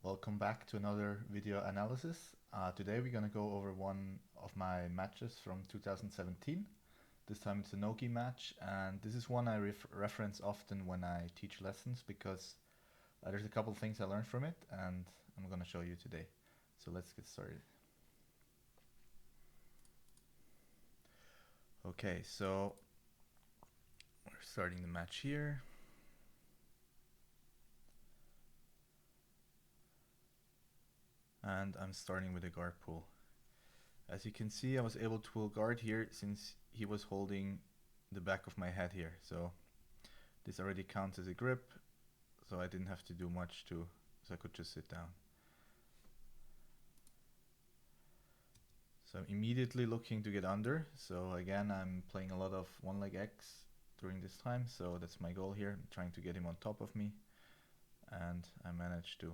Welcome back to another video analysis. Today we're going to go over one of my matches from 2017. This time it's a no-gi match, and this is one I reference often when I teach lessons because there's a couple of things I learned from it and I'm going to show you today. So let's get started. Okay, so we're starting the match here. And I'm starting with a guard pull. As you can see, I was able to pull guard here since he was holding the back of my head here. So this already counts as a grip, so I didn't have to do much so I could just sit down. So I'm immediately looking to get under. So again, I'm playing a lot of one leg X during this time. So that's my goal here, I'm trying to get him on top of me. And I managed to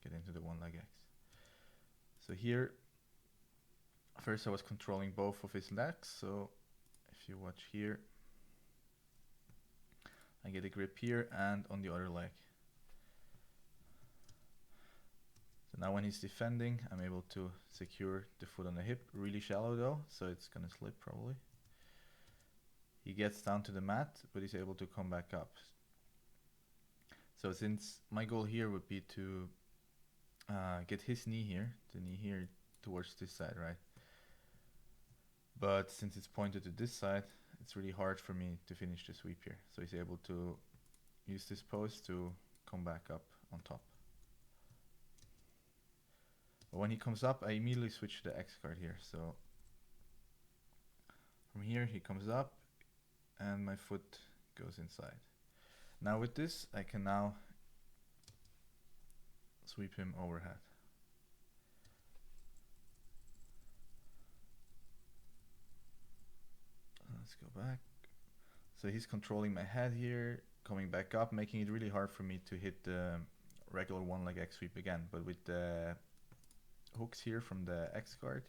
get into the one leg X. So here, first I was controlling both of his legs. So if you watch here, I get a grip here and on the other leg. So now when he's defending, I'm able to secure the foot on the hip, really shallow though, so it's gonna slip probably. He gets down to the mat, but he's able to come back up. So since my goal here would be to get his knee here, the knee here towards this side, right? But since it's pointed to this side, it's really hard for me to finish the sweep here. So he's able to use this pose to come back up on top. But when he comes up, I immediately switch to the X guard here. So from here, he comes up and my foot goes inside. Now with this, I can now sweep him overhead. Let's go back. So he's controlling my head here, coming back up, making it really hard for me to hit the regular one leg X sweep again. But with the hooks here from the X guard,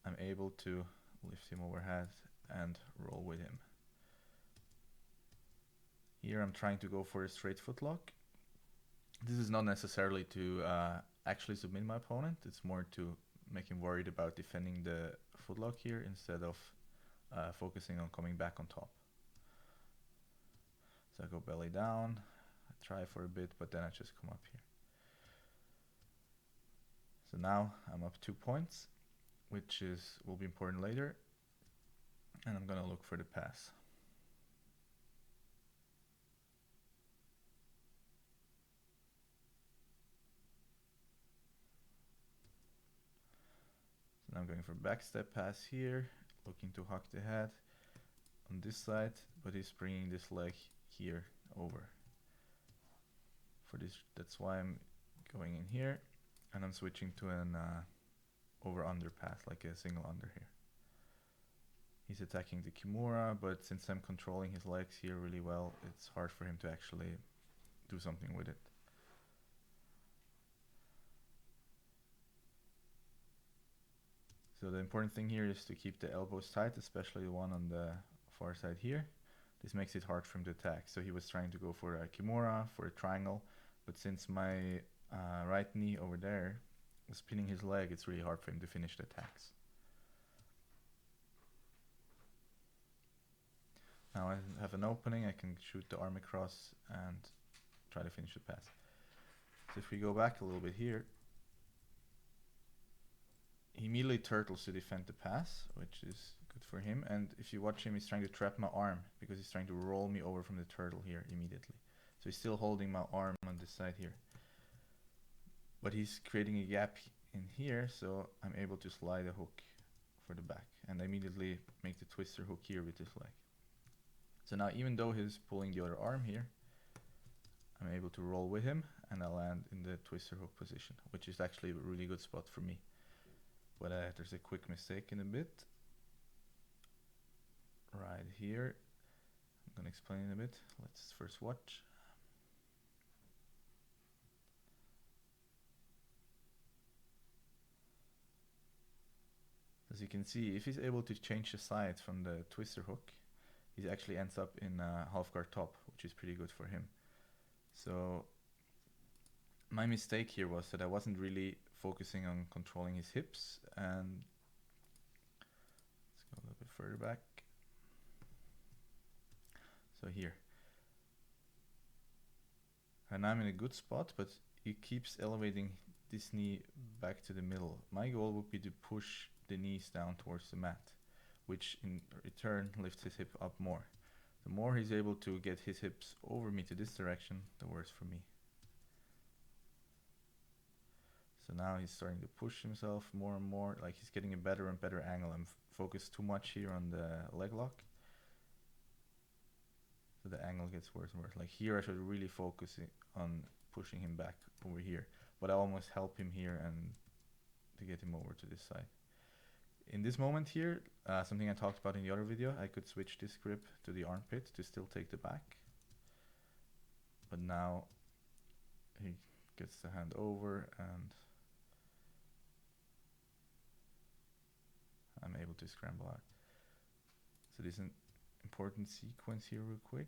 I'm able to lift him overhead and roll with him. Here I'm trying to go for a straight foot lock. This is not necessarily to actually submit my opponent, it's more to make him worried about defending the foot lock here instead of focusing on coming back on top. So I go belly down, I try for a bit, but then I just come up here. So now I'm up 2 points, which will be important later, and I'm gonna look for the pass. So now I'm going for backstep pass here, looking to hook the head on this side, but he's bringing this leg here over. For this, that's why I'm going in here, and I'm switching to an over-under pass, like a single under here. He's attacking the Kimura, but since I'm controlling his legs here really well, it's hard for him to actually do something with it. So the important thing here is to keep the elbows tight, especially the one on the far side here. This makes it hard for him to attack. So he was trying to go for a Kimura, for a triangle, but since my right knee over there was pinning his leg, it's really hard for him to finish the attacks. Now I have an opening, I can shoot the arm across and try to finish the pass. So if we go back a little bit here, he immediately turtles to defend the pass, which is good for him. And if you watch him, he's trying to trap my arm because he's trying to roll me over from the turtle here immediately. So he's still holding my arm on this side here. But he's creating a gap in here, so I'm able to slide a hook for the back. And I immediately make the twister hook here with this leg. So now even though he's pulling the other arm here, I'm able to roll with him and I land in the twister hook position, which is actually a really good spot for me. But there's a quick mistake in a bit. Right here. I'm gonna explain in a bit. Let's first watch. As you can see, if he's able to change the side from the twister hook, he actually ends up in half guard top, which is pretty good for him. So my mistake here was that I wasn't really focusing on controlling his hips, and let's go a little bit further back. So here. And I'm in a good spot, but he keeps elevating this knee back to the middle. My goal would be to push the knees down towards the mat, which in return lifts his hip up more. The more he's able to get his hips over me to this direction, the worse for me. So now he's starting to push himself more and more, like he's getting a better and better angle. I'm focused too much here on the leg lock. So the angle gets worse and worse. Like here I should really focus on pushing him back over here. But I almost help him here and to get him over to this side. In this moment here, something I talked about in the other video, I could switch this grip to the armpit to still take the back. But now he gets the hand over and I'm able to scramble out. So this is an important sequence here real quick.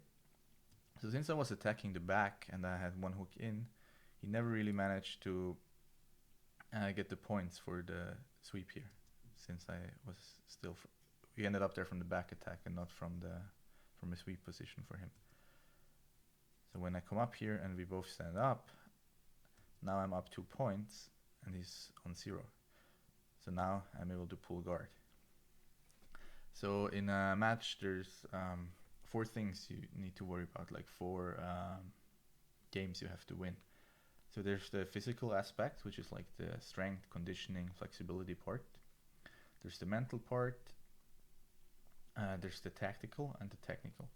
So since I was attacking the back and I had one hook in, he never really managed to get the points for the sweep here, since I was still, we ended up there from the back attack and not from a sweep position for him. So when I come up here and we both stand up, now I'm up 2 points and he's on 0. So now I'm able to pull guard. So in a match, there's 4 things you need to worry about, like 4 games you have to win. So there's the physical aspect, which is like the strength, conditioning, flexibility part. There's the mental part. There's the tactical and the technical.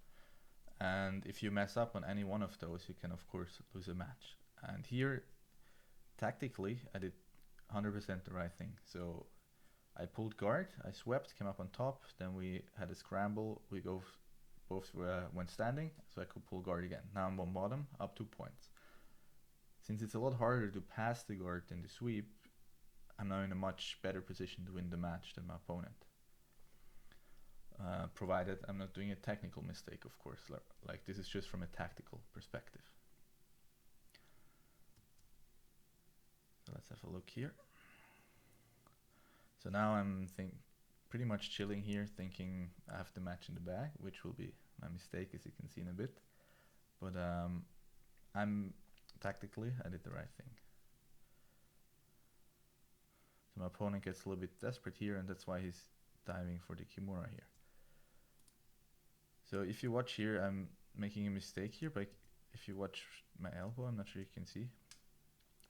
And if you mess up on any one of those, you can of course lose a match. And here, tactically, I did 100% the right thing. So I pulled guard, I swept, came up on top, then we had a scramble, we both went standing, so I could pull guard again. Now I'm on bottom, up 2 points. Since it's a lot harder to pass the guard than the sweep, I'm now in a much better position to win the match than my opponent. Provided I'm not doing a technical mistake, of course, like this is just from a tactical perspective. So let's have a look here. So now I'm pretty much chilling here, thinking I have the match in the bag, which will be my mistake, as you can see in a bit. But I'm tactically, I did the right thing. So my opponent gets a little bit desperate here, and that's why he's diving for the Kimura here. So if you watch here, I'm making a mistake here, but if you watch my elbow, I'm not sure you can see.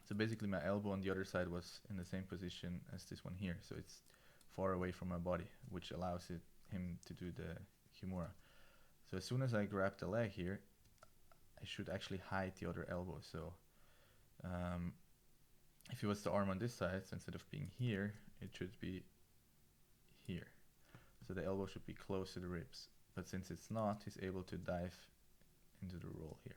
So basically my elbow on the other side was in the same position as this one here. So it's far away from my body, which allows him to do the Kimura. So as soon as I grab the leg here, I should actually hide the other elbow. So if it was the arm on this side, so instead of being here, it should be here. So the elbow should be close to the ribs. But since it's not, he's able to dive into the roll here.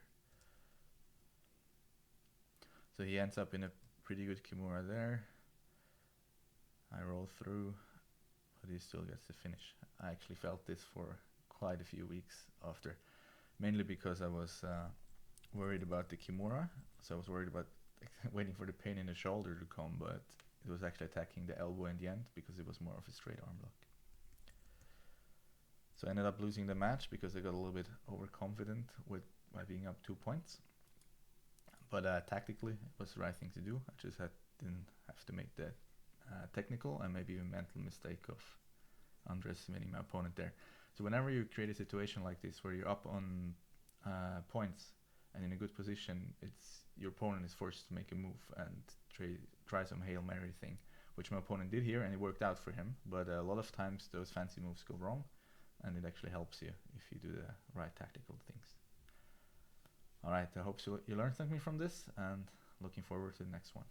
So he ends up in a pretty good Kimura there. I roll through, but he still gets the finish. I actually felt this for quite a few weeks after, mainly because I was worried about the Kimura. So I was worried about waiting for the pain in the shoulder to come, but it was actually attacking the elbow in the end because it was more of a straight arm lock. So I ended up losing the match because I got a little bit overconfident by being up 2 points. But tactically, it was the right thing to do. I just didn't have to make the technical and maybe a mental mistake of underestimating my opponent there. So whenever you create a situation like this where you're up on points and in a good position, your opponent is forced to make a move and try some Hail Mary thing, which my opponent did here, and it worked out for him. But a lot of times those fancy moves go wrong, and it actually helps you if you do the right tactical things. Alright, I hope you learned something from this, and looking forward to the next one.